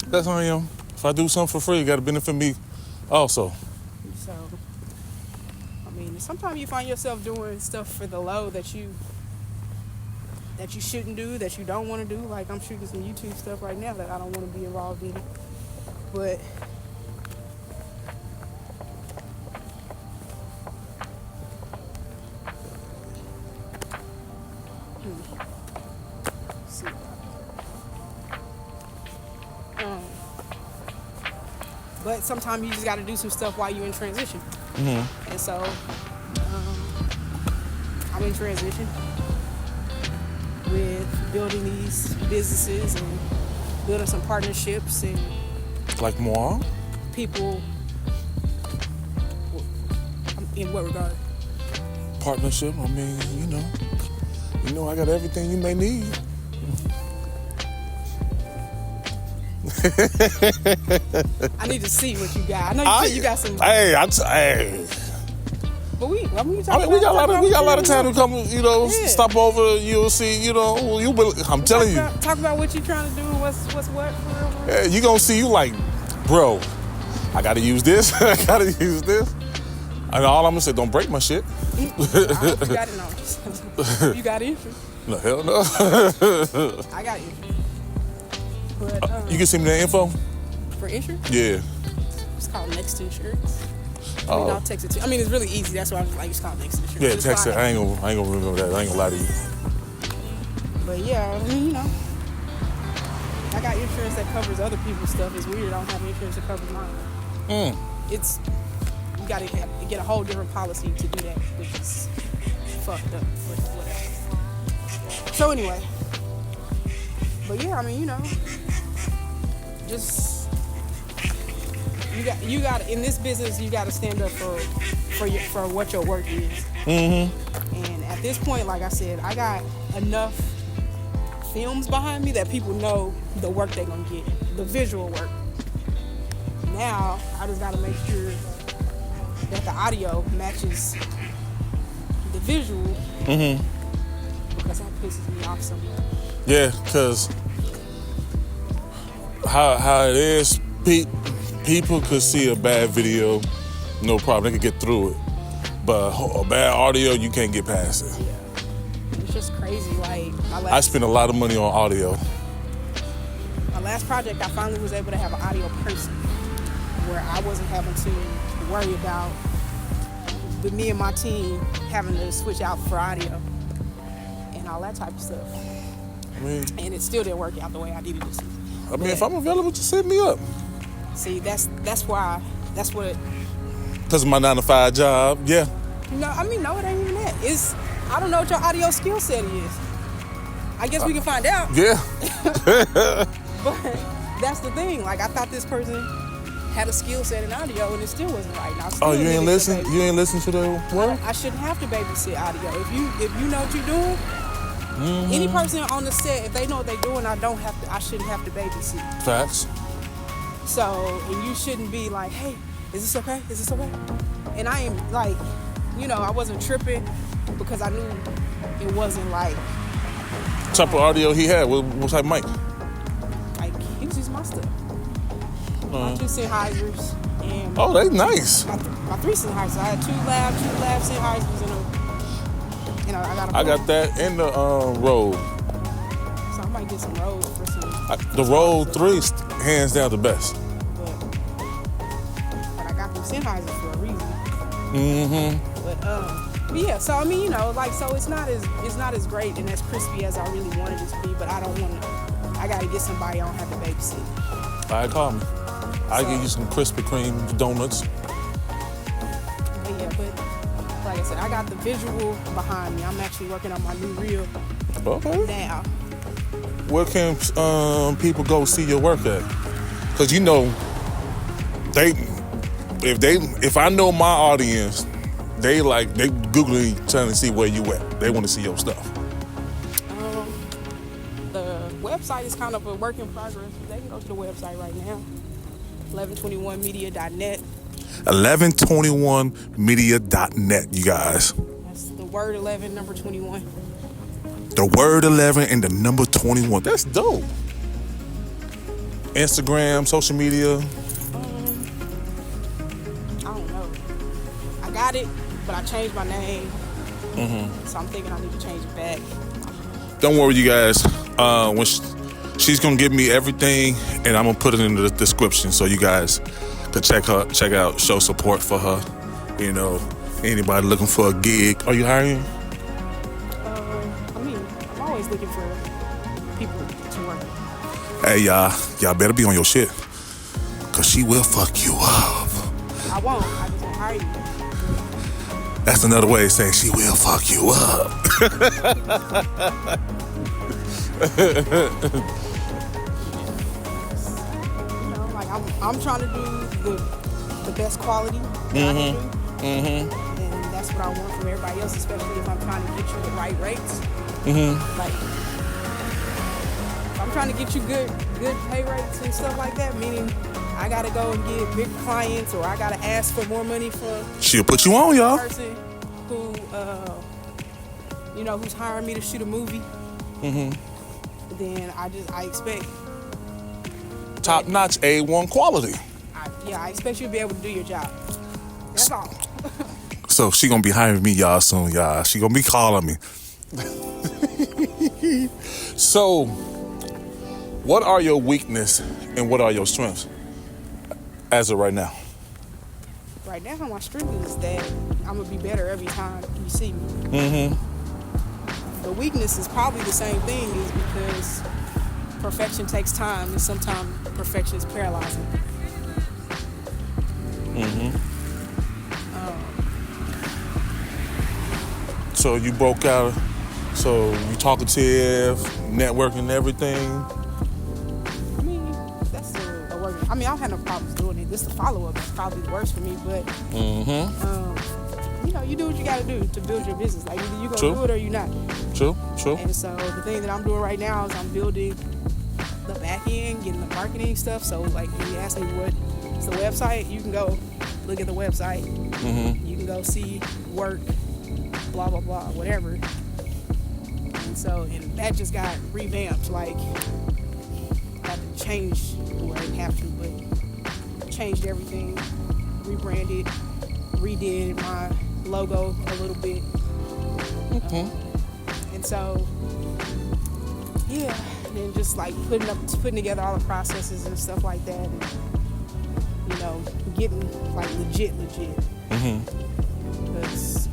That's how I am. If I do something for free, it got to benefit me also. So, I mean, sometimes you find yourself doing stuff for the low that you shouldn't do, that you don't want to do. Like I'm shooting some YouTube stuff right now that I don't want to be involved in. But but sometimes you just got to do some stuff while you're in transition. And so I'm in transition with building these businesses and building some partnerships and like more people. In what regard? Partnership. I mean, you know, I got everything you may need. I need to see what you got. I know you got some. Hey. But we got a lot of time to come. Stop over. You'll see. I'm telling you. Talk about what you're trying to do. What's what for real? Yeah, you gonna see. You like, bro. I gotta use this. I gotta use this. And all I'm gonna say, don't break my shit. You got it now. You got insurance? No, hell no. I got insurance. But you can send me that info? For insurance? Yeah. It's called Next Insurance. I mean, I'll text it to you. I mean, it's really easy. That's why I was like, it's called Next Insurance. Yeah, text it. I ain't gonna remember that. I ain't gonna lie to you. But yeah, I mean, you know, I got insurance that covers other people's stuff. It's weird. I don't have insurance that covers mine. It's, you gotta get a whole different policy to do that, which is fucked up. But whatever. So anyway, but yeah, I mean, you know, just you got in this business, you got to stand up for what your work is. And at this point, like I said, I got enough films behind me that people know the work they're gonna get, the visual work. Now I just gotta make sure that the audio matches the visual, because that pisses me off so much. Yeah, because how it is, people could see a bad video, no problem, they could get through it. But a bad audio, you can't get past it. Yeah. It's just crazy. Like I spent a lot of money on audio. My last project, I finally was able to have an audio person where I wasn't having to worry about me and my team having to switch out for audio and all that type of stuff. I mean, and it still didn't work out the way I needed it to. I mean, if I'm available, just hit me up. See, that's what. Because of my 9-to-5 job, yeah. No, I mean, no, it ain't even that. I don't know what your audio skill set is. I guess we can find out. Yeah. But that's the thing. Like, I thought this person had a skill set in audio, and it still wasn't right. Now, you ain't listen? You ain't listen to the what? I shouldn't have to babysit audio. If you know what you're doing, any person on the set, if they know what they're doing, I shouldn't have to babysit. Facts. So, and you shouldn't be like, hey, is this okay? Is this okay? And I ain't like, you know, I wasn't tripping because I knew it wasn't like. What type of audio he had? What type of mic? Like, he was using my stuff. My 2 Sennheisers. And oh, they nice. My 3 Sennheisers. I had 2 lab Sennheisers and I got that in the Rode. So I might get some Rode for some. The Rode 3 hands down the best. But I got them Sennheisers for a reason. But yeah, so I mean, you know, like, so it's not as great and as crispy as I really wanted it to be, but I don't want to. I gotta get somebody I don't have to babysit. All right, call me. I'll give you some Krispy Kreme donuts. But yeah, like I said, I got the visual behind me. I'm actually working on my new reel. Okay. Now. Where can people go see your work at? Because you know, if I know my audience, they Googling trying to see where you at. They want to see your stuff. The website is kind of a work in progress. They can go to the website right now. 1121media.net. 1121media.net, you guys. That's the word 11, number 21. The word 11 and the number 21. That's dope. Instagram, social media. I don't know. I got it, but I changed my name. So I'm thinking I need to change it back. Don't worry, you guys. When she's gonna give me everything, and I'm gonna put it in the description so you guys can check out, show support for her. You know, anybody looking for a gig. Are you hiring? I mean, I'm always looking for people to work. Hey, y'all better be on your shit, cause she will fuck you up. I won't. I just won't hire you. That's another way of saying she will fuck you up. You know, like I'm trying to do the best quality that I can do. And that's what I want from everybody else, especially if I'm trying to get you the right rates. Like, if I'm trying to get you good pay rates and stuff like that, meaning I gotta go and get big clients, or I gotta ask for more money for. She'll put you on, y'all. Person who, who's hiring me to shoot a movie. Then I expect top notch A1 quality. I expect you to be able to do your job. That's all. So she gonna be hiring me, y'all, soon, y'all. She gonna be calling me. So, what are your weaknesses and what are your strengths as of right now? right now, my strength is that I'm gonna be better every time you see me. Mm-hmm. The weakness is probably the same thing, is because perfection takes time, and sometimes perfection is paralyzing. Mm-hmm. So you broke out. So you talkative, networking, and everything. I mean, that's a work. I mean, I don't have no problems doing it. Just the follow-up is probably the worst for me, but you know, you do what you got to do to build your business. Like, either you gonna do it or you not. True. And so the thing that I'm doing right now is I'm building the back end, getting the marketing stuff. So, like, when you ask me what's the website, you can go look at the website. Mm-hmm. You can go see work, blah blah blah, whatever. And that just got revamped. Like, I had to change, well, I didn't have to, but changed everything, rebranded, redid my logo a little bit. And so, yeah, and then just like putting together all the processes and stuff like that, and, you know, getting like legit. Because,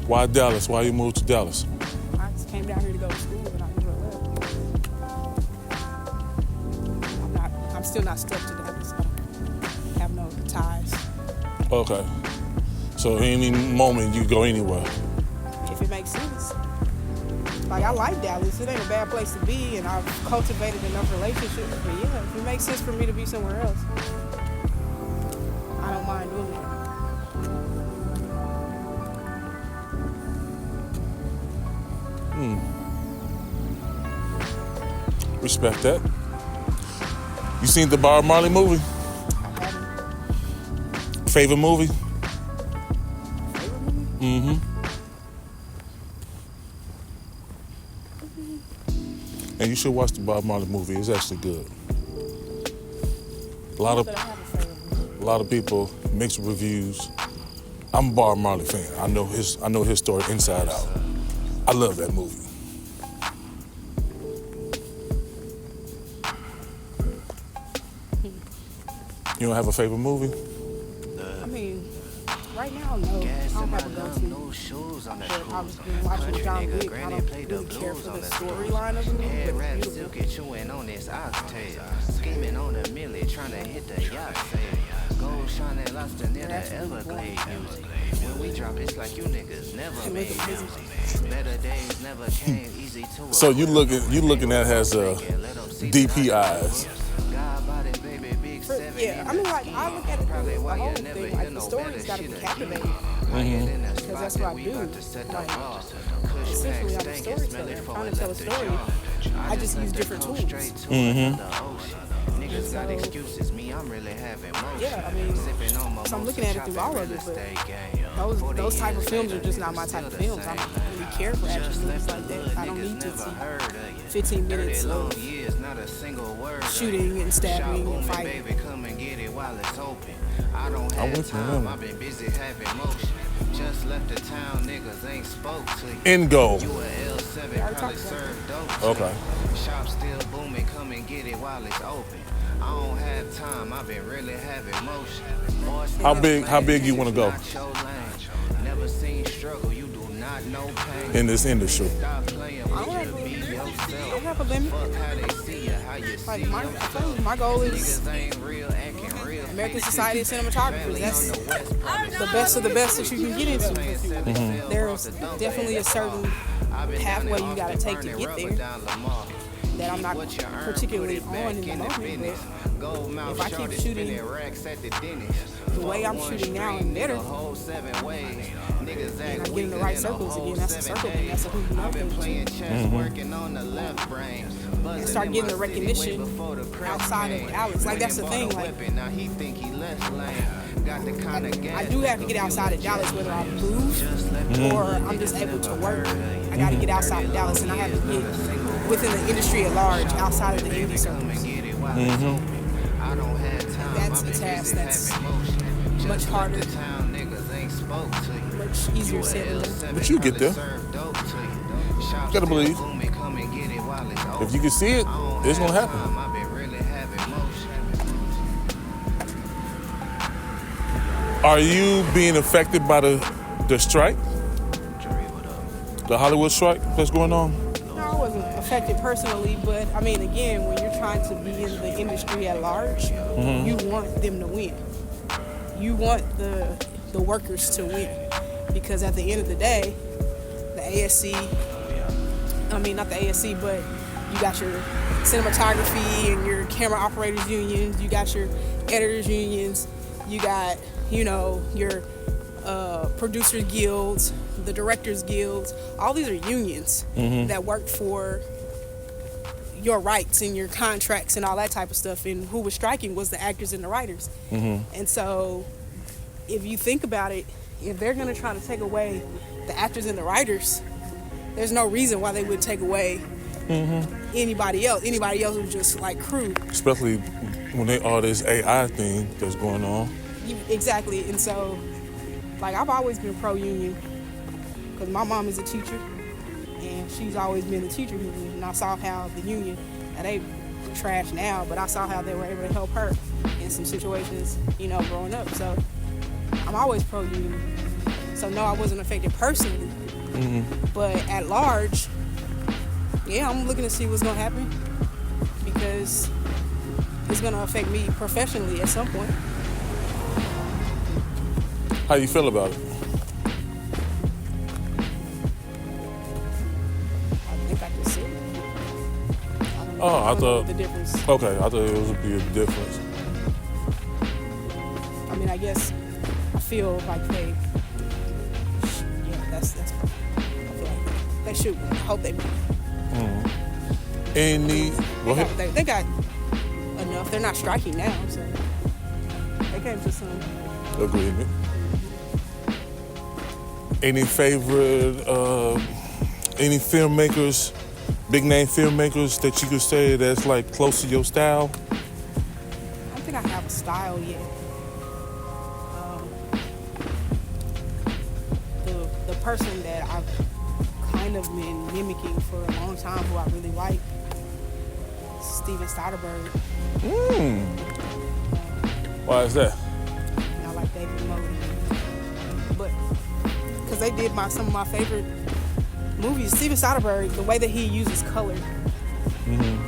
why Dallas? Why you moved to Dallas? I just came down here to go to school, and I never left. I'm still not stuck to Dallas. I don't have no ties. Okay. So any moment you go anywhere. If it makes sense. Like, I like Dallas. It ain't a bad place to be, and I've cultivated enough relationships. But yeah, if it makes sense for me to be somewhere else, I don't mind doing it. Respect that. You seen the Bob Marley movie? I haven't. Favorite movie? Favorite movie? Mm-hmm. And you should watch the Bob Marley movie. It's actually good. A lot of people mixed reviews. I'm a Bob Marley fan. I know his story inside out. I love that movie. You don't have a favorite movie? I mean, right now, no. I don't have a go-to. But I've been watching John Wick. I don't really care for the storyline of the movie, but it's beautiful. Scheming on a milli, trying to hit the yacht sale. Gold shining lobster near the Everglade music. When we drop, it's like you niggas never made music. Better days never came easy to. So you looking at it as DP eyes. Yeah, I mean, like, I look at it through the whole thing. Like, the story's got to be captivating. Because that's what I do. Like, essentially, I'm a storyteller. I'm trying to tell a story. I just use different tools. Niggas got excuses, me, I'm really having motion. Yeah, I mean, so I'm looking at it through all of it, but those type of films are just not my type of films. I don't really care for action movies like that. I don't need to see 15 minutes of shooting and stabbing and fighting. I don't have time, I've been busy having motion. Just left the town, niggas ain't spoke to you. End goal. You a L7, probably serve dope. Okay. Shop still booming, come and get it while it's open. I don't have time, I've been really having motion. How big you want to go Never seen struggle, you do not know pain. in this industry? Stop playing with you, be I yourself. don't have a limit. Fuck how they see you, how you see Like, my goal is niggas ain't real, acting real. American Society of Cinematographers. That's the best of the best that you can get into. There's definitely a certain pathway you got to take to get there that I'm not particularly on in the moment, but if I keep shooting the way I'm shooting now and better, and I get in the right circles again, that's the circle thing, that's a who you know thing. And start getting the recognition outside of Alex. Like, that's the thing, like, I do have to get outside of Dallas, whether I move or I'm just able to work. I got to get outside of Dallas, and I have to get within the industry at large, outside of the indie circles. And that's a task that's much harder, much easier said than done. But you get there. You gotta believe. If you can see it, it's gonna happen. Are you being affected by the strike? The Hollywood strike that's going on? No, I wasn't affected personally, but I mean, again, when you're trying to be in the industry at large, you want them to win. You want the workers to win, because at the end of the day, the ASC, I mean, not the ASC, but you got your cinematography and your camera operators unions, you got your editors unions, you got, you know, your producers guilds, the directors guilds. All these are unions that work for your rights and your contracts and all that type of stuff. And who was striking was the actors and the writers. And so if you think about it, if they're going to try to take away the actors and the writers, there's no reason why they would take away anybody else. Anybody else was just like crew. Especially when they all this AI thing that's going on. Exactly. And so, like, I've always been pro-union because my mom is a teacher and she's always been the teacher union. And I saw how the union, and they trash now, but I saw how they were able to help her in some situations, you know, growing up. So I'm always pro-union. So no, I wasn't affected personally. But at large, yeah, I'm looking to see what's going to happen because it's going to affect me professionally at some point. How you feel about it? I think I just said it. I thought the difference. Okay, I thought it would be a difference. I mean, I guess I feel like they. Yeah, that's. I feel like they should. I hope they. Go ahead. They got enough. They're not striking now, so they came to some agreement. Any favorite, any filmmakers, big name filmmakers that you could say that's like close to your style? I don't think I have a style yet. The person that I've kind of been mimicking for a long time, who I really like, Steven Soderbergh. Why is that? And I like David Moody. But because they did some of my favorite movies. Steven Soderbergh, the way that he uses color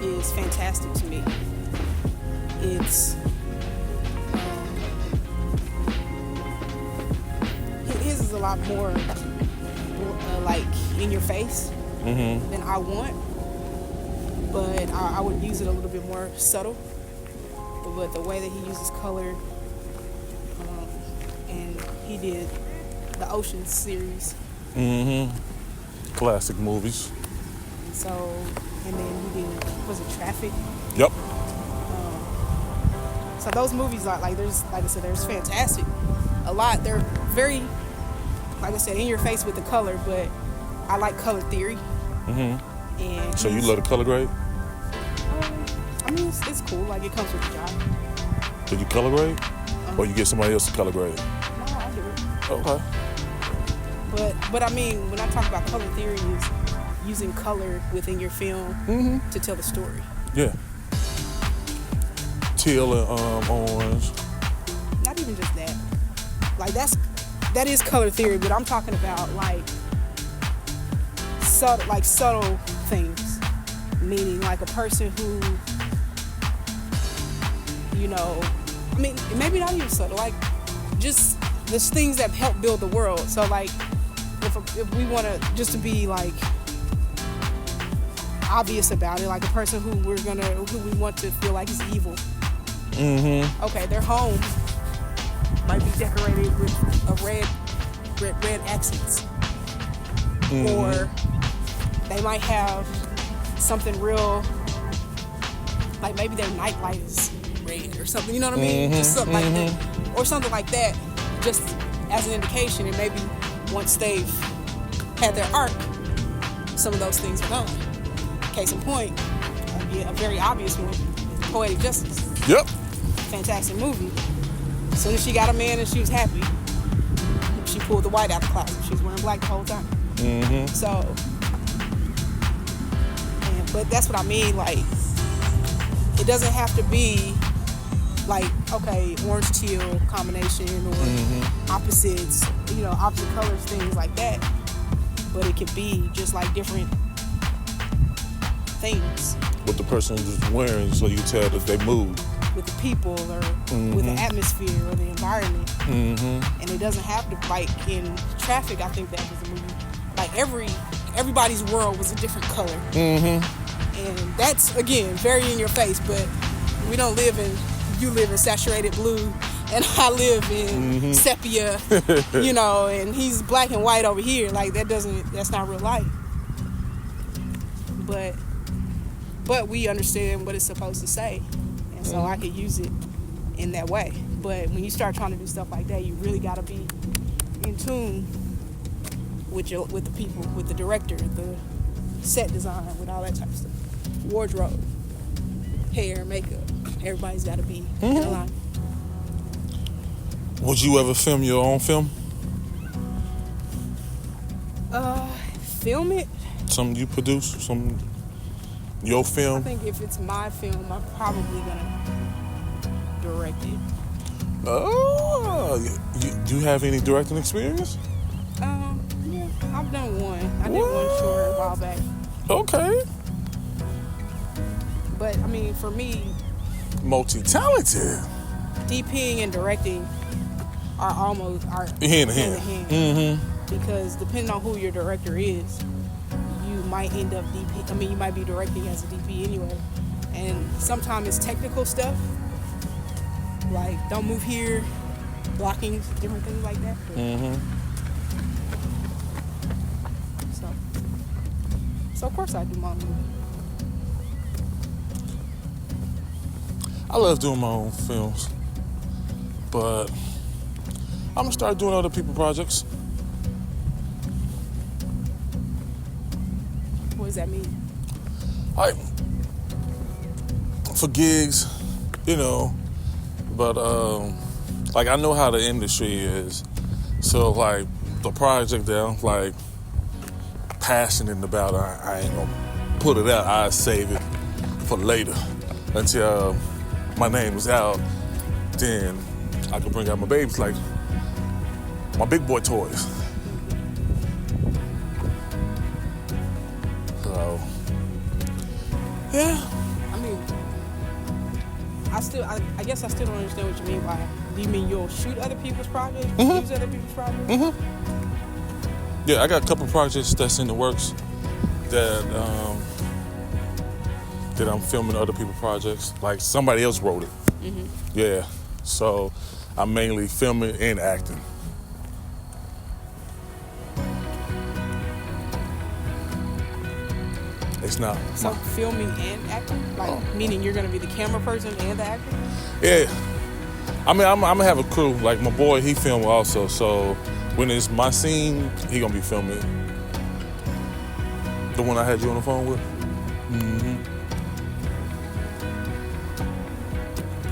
is fantastic to me. It's his is a lot more like in your face than I want, but I would use it a little bit more subtle. But the way that he uses color, and he did the Ocean series. Classic movies. So, and then he did, was it Traffic? Yep. So those movies are like, there's, like I said, there's fantastic. A lot, they're very, like I said, in your face with the color, but I like color theory. And so you love the color grade? I mean, it's cool. Like, it comes with the job. Did you color grade? Or you get somebody else to color grade? No, I do it. Okay. But I mean, when I talk about color theory, is using color within your film to tell the story. Yeah. Teal and orange. Not even just that. Like, that is color theory, but I'm talking about like subtle things. Meaning like a person who, you know, I mean, maybe not even subtle, like just the things that help build the world. So like, if we want to just to be like obvious about it, like a person who we want to feel like is evil. Okay, their home might be decorated with a red accents, or they might have something real, like maybe their nightlight is red or something, you know what I mean? Just something like that, or something like that, just as an indication. And maybe once they've had their arc, some of those things are gone. Case in point, a very obvious one, Poetic Justice. Yep. Fantastic movie. As soon as she got a man and she was happy, she pulled the white out the closet. She was wearing black the whole time. So, but that's what I mean. Like, it doesn't have to be like, okay, orange teal combination or opposites, opposite colors, things like that. But it could be just like different things. What the person is wearing, so you can tell that they move. With the people or with the atmosphere or the environment. And it doesn't have to, like in Traffic, I think that was a movie. Like everybody's world was a different color. And that's, again, very in your face, but we don't live in, you live in saturated blue and I live in sepia, and he's black and white over here. Like that's not real life. But we understand what it's supposed to say. And so I could use it in that way. But when you start trying to do stuff like that, you really got to be in tune with the people, with the director, the set design, with all that type of stuff. Wardrobe, hair, makeup. Everybody's got to be in line. Would you ever film your own film? Film it? Something you produce? Your film? I think if it's my film, I'm probably going to direct it. Oh, do you have any directing experience? Yeah, I've done one. I did one short a while back. Okay. But, I mean, for me, multi-talented. DPing and directing are almost hand in hand. Because depending on who your director is, you might end up DP. I mean, you might be directing as a DP anyway. And sometimes it's technical stuff, like don't move here, blocking, different things like that. So of course I do my own movie. I love doing my own films, but I'm gonna start doing other people's projects. What does that mean? Like for gigs, but like I know how the industry is, so like the project that I'm like passionate about, I ain't gonna put it out. I save it for later until my name is out. Then I can bring out my babies, like my big boy toys. So yeah. I mean, I guess I still don't understand what you mean by. Do you mean you'll shoot other people's projects? Use other people's projects? Yeah, I got a couple projects that's in the works that I'm filming other people's projects. Like somebody else wrote it. Yeah, so I'm mainly filming and acting. It's not. So filming and acting? Like, meaning you're going to be the camera person and the actor? Yeah. I mean, I'm going to have a crew. Like, my boy, he filmed also. So, when it's my scene, he going to be filming. The one I had you on the phone with?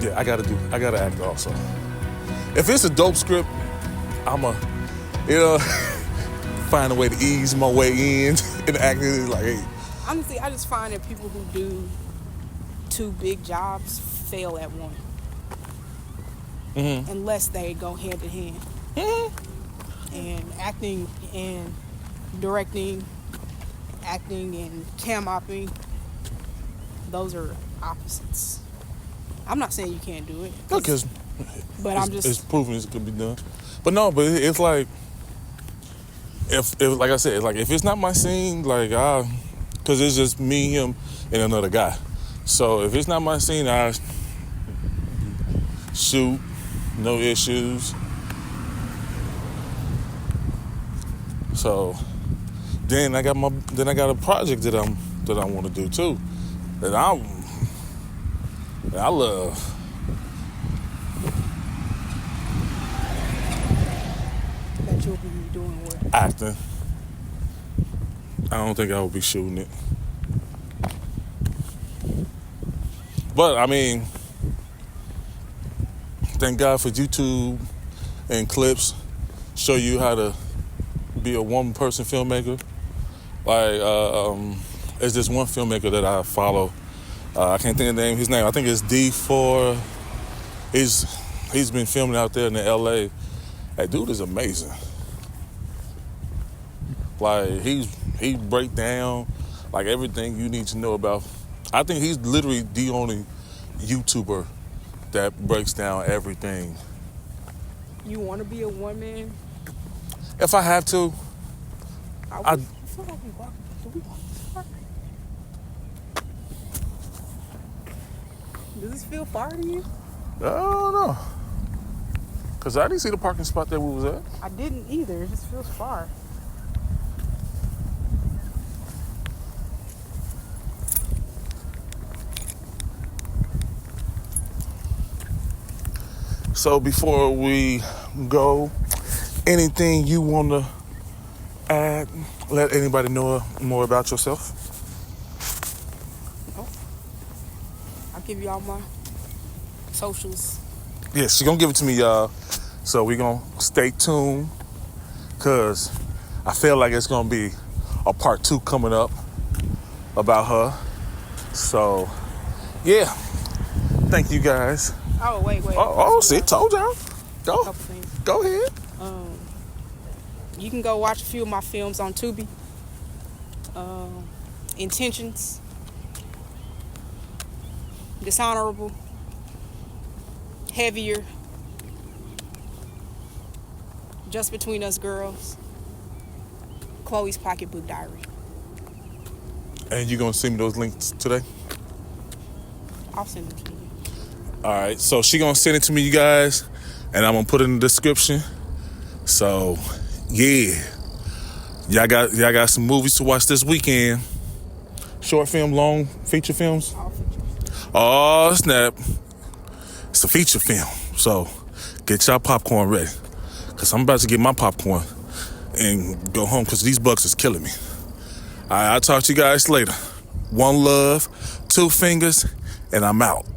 Yeah, I got to act also. If it's a dope script, I'm find a way to ease my way in and acting is like, hey. Honestly, I just find that people who do two big jobs fail at one. Unless they go hand in hand. And acting and directing, acting and cam-opping, those are opposites. I'm not saying you can't do it. Because it's proven it can be done. But no, but it's like, if like I said, it's like if it's not my scene, like because it's just me, him, and another guy. So if it's not my scene, I shoot, no issues. So then I got a project that I want to do too, that I love. That you'll be doing what? Acting. I don't think I will be shooting it. But, I mean, thank God for YouTube and clips show you how to be a one-person filmmaker. Like, there's this one filmmaker that I follow. I can't think of his name. I think it's D4 He's been filming out there in the LA. That dude is amazing. Like he break down like everything you need to know about. I think he's literally the only YouTuber that breaks down everything. You want to be a one-man? If I have to, I feel like do we walk this far? Does this feel far to you? I don't know. Cause I didn't see the parking spot that we was at. I didn't either. It just feels far. So before we go, anything you want to add? Let anybody know more about yourself? Oh. I'll give you all my socials. Yes, she's gonna give it to me, y'all. So we're gonna stay tuned, cause I feel like it's gonna be a part 2 coming up about her. So yeah, thank you guys. Oh, wait. See, told y'all. Go. Couple things. Go ahead. You can go watch a few of my films on Tubi. Intentions. Dishonorable. Heavier. Just Between Us Girls. Chloe's Pocketbook Diary. And you gonna send me those links today? I'll send them to you. All right, so she gonna send it to me, you guys, and I'm gonna put it in the description. So, yeah, y'all got some movies to watch this weekend. Short film, long feature films. All features. Oh snap! It's a feature film, so get y'all popcorn ready, cause I'm about to get my popcorn and go home, cause these bugs is killing me. All right, I'll talk to you guys later. One love, 2 fingers, and I'm out.